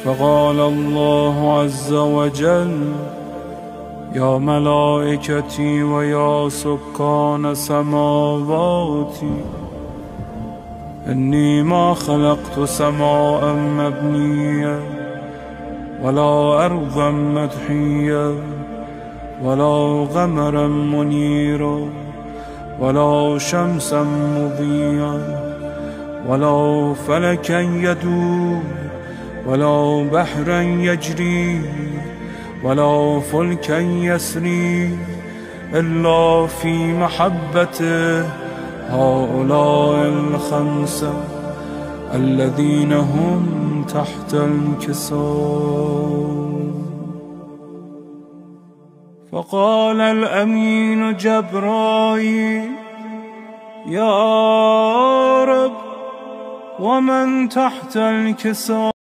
فقال الله عز وجل: يا ملائكتي ويا سكان سماواتي، إني ما خلقت سماء مبنية ولا أرضا مدحية ولا قمرا منيرا ولا شمسا مضيئا ولا فلكا يدور ولا بحرا يجري ولا فلكا يسري إلا في محبته هؤلاء الخمسة الذين هم تحت الكساء. فقال الأمين جبرائيل: يا رب، ومن تحت الكساء؟